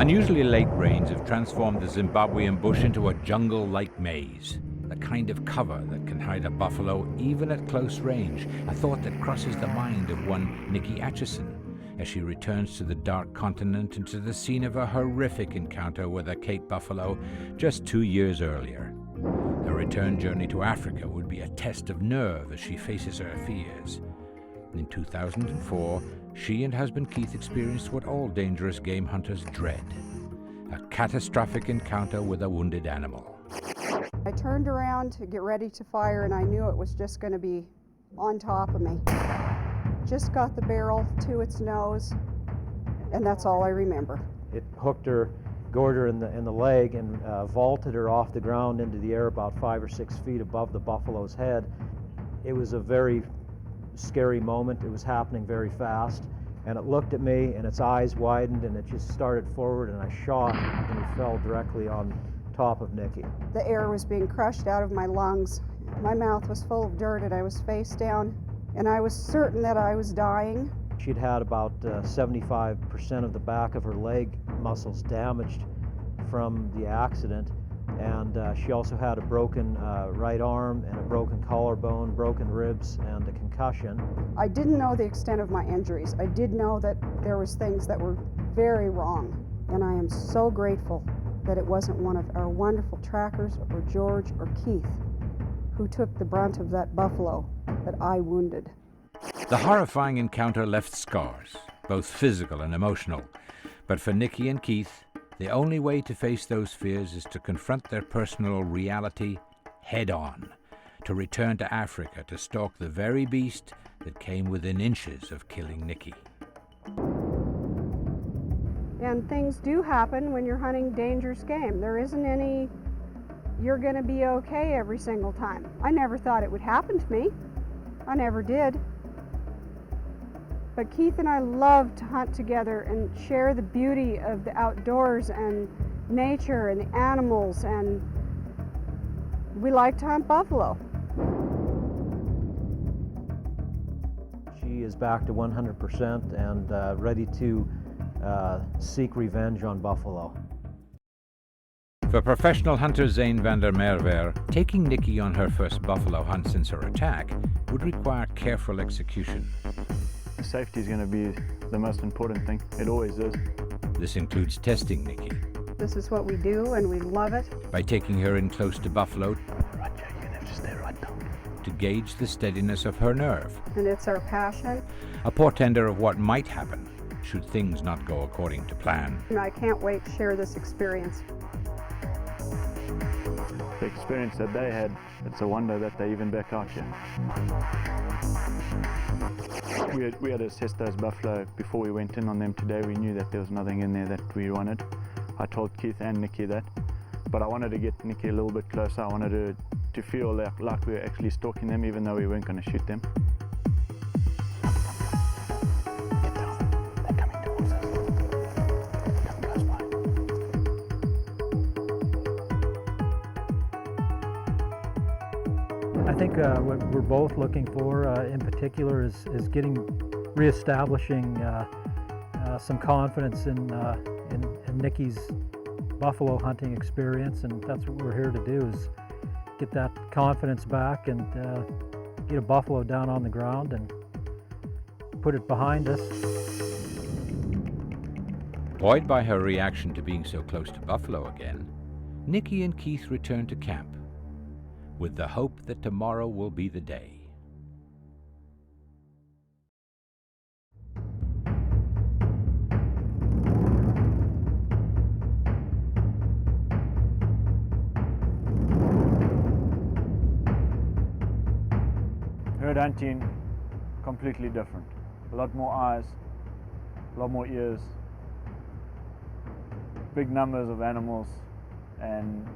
Unusually late rains have transformed the Zimbabwean bush into a jungle-like maze, the kind of cover that can hide a buffalo even at close range, a thought that crosses the mind of one Nikki Atcheson as she returns to the dark continent and to the scene of a horrific encounter with a Cape buffalo just 2 years earlier. Her return journey to Africa would be a test of nerve as she faces her fears. In 2004, she and husband Keith experienced what all dangerous game hunters dread: a catastrophic encounter with a wounded animal. I turned around to get ready to fire, and I knew it was just going to be on top of me. Just got the barrel to its nose, and that's all I remember. It hooked her, gored her in the leg, and vaulted her off the ground into the air about 5 or 6 feet above the buffalo's head. It was a very scary moment. It was happening very fast, and it looked at me, and its eyes widened, and it just started forward, and I shot, and he fell directly on top of Nikki. The air was being crushed out of my lungs. My mouth was full of dirt, and I was face down, and I was certain that I was dying. She'd had about 75% of the back of her leg muscles damaged from the accident, and she also had a broken right arm and a broken collarbone, broken ribs, and a concussion. I didn't know the extent of my injuries. I did know that there was things that were very wrong, and I am so grateful that it wasn't one of our wonderful trackers or George or Keith who took the brunt of that buffalo that I wounded. The horrifying encounter left scars, both physical and emotional. But for Nikki and Keith, the only way to face those fears is to confront their personal reality head-on, to return to Africa to stalk the very beast that came within inches of killing Nikki. And things do happen when you're hunting dangerous game. There isn't any, you're going to be okay every single time. I never thought it would happen to me. I never did. But Keith and I love to hunt together and share the beauty of the outdoors and nature and the animals, and we like to hunt buffalo. She is back to 100% and ready to seek revenge on buffalo. For professional hunter Zane van der Merwe, taking Nikki on her first buffalo hunt since her attack would require careful execution. Safety is going to be the most important thing. It always is. This includes testing Nikki. This is what we do, and we love it. By taking her in close to buffalo Right, yeah, you have to stay right down. to gauge the steadiness of her nerve, And it's our passion. a portender of what might happen should things not go according to plan. And I can't wait to share this experience. The experience that they had, it's a wonder that they even back out here. We had assessed those buffalo before we went in on them today. We knew that there was nothing in there that we wanted. I told Keith and Nikki that, but I wanted to get Nikki a little bit closer. I wanted to feel like we were actually stalking them, even though we weren't going to shoot them. Get down. They're coming towards us. Come close by. I think what we're both looking for in particular is reestablishing some confidence in Nikki's buffalo hunting experience, and that's what we're here to do, is get that confidence back and get a buffalo down on the ground and put it behind us. Buoyed by her reaction to being so close to buffalo again, Nikki and Keith return to camp with the hope that tomorrow will be the day. Herd hunting, completely different. A lot more eyes, a lot more ears, big numbers of animals, and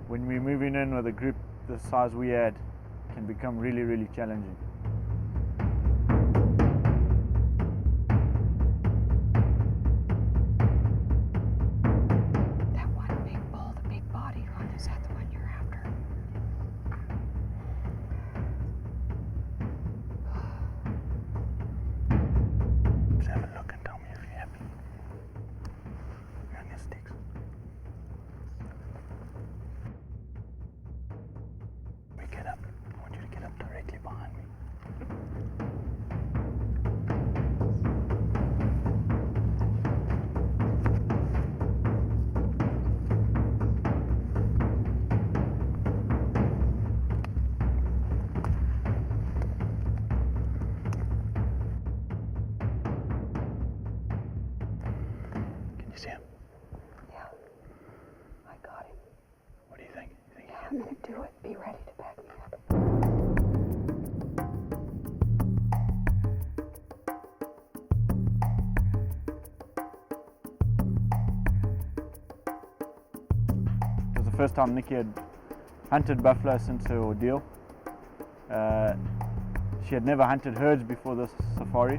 when we're moving in with a group the size we had, it can become really, really challenging. That one big bull, the big body one, is that the one you're after? Just have a look and tell me if you're happy. Youngest. see him? Yeah, I got him. What do you think? Yeah, I'm gonna do it. Be ready to back me up. It was the first time Nikki had hunted buffalo since her ordeal. She had never hunted herds before this safari,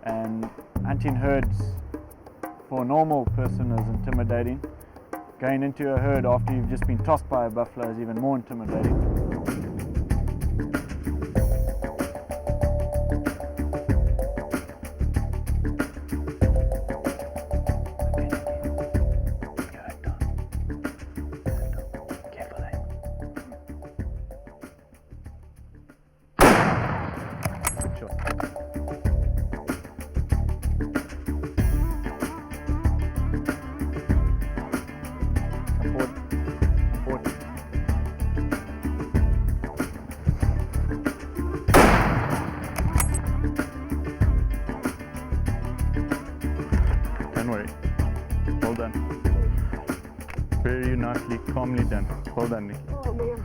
and hunting herds for a normal person is intimidating. Going into a herd after you've just been tossed by a buffalo is even more intimidating. Don't worry. Well done. Very nicely, calmly done. Well done, Nikki. Oh man,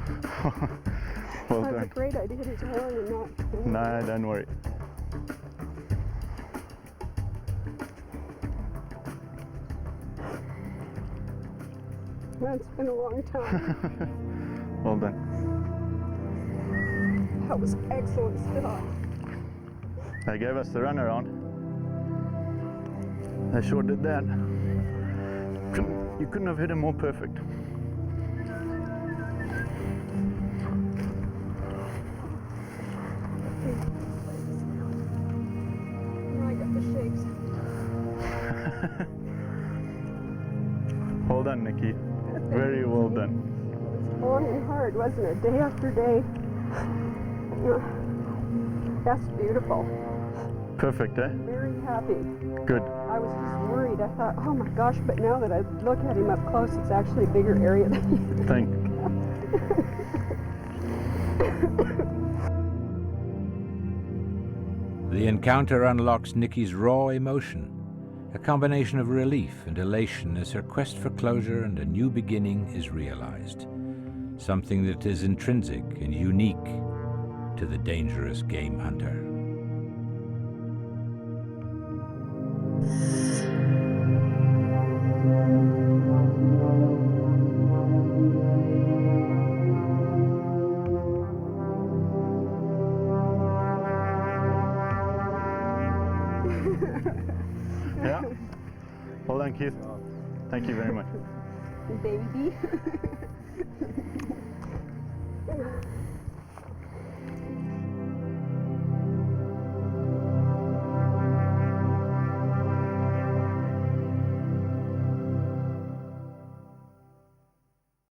Well that's a done. great idea to turn and not. No, don't worry. That's been a long time. Well done. That was excellent stuff. They gave us the runaround. They sure did that. You couldn't have hit him more perfect. I got the shakes. Well done, Nikki. Very well done. Long and hard, wasn't it? Day after day. That's beautiful. Perfect, eh? Very happy. Good. I was just worried. I thought, oh my gosh, but now that I look at him up close, it's actually a bigger area than you Thank. The encounter unlocks Nikki's raw emotion, a combination of relief and elation as her quest for closure and a new beginning is realized, something that is intrinsic and unique to the dangerous game hunter. Yeah. Well done, Keith. Thank you very much. baby.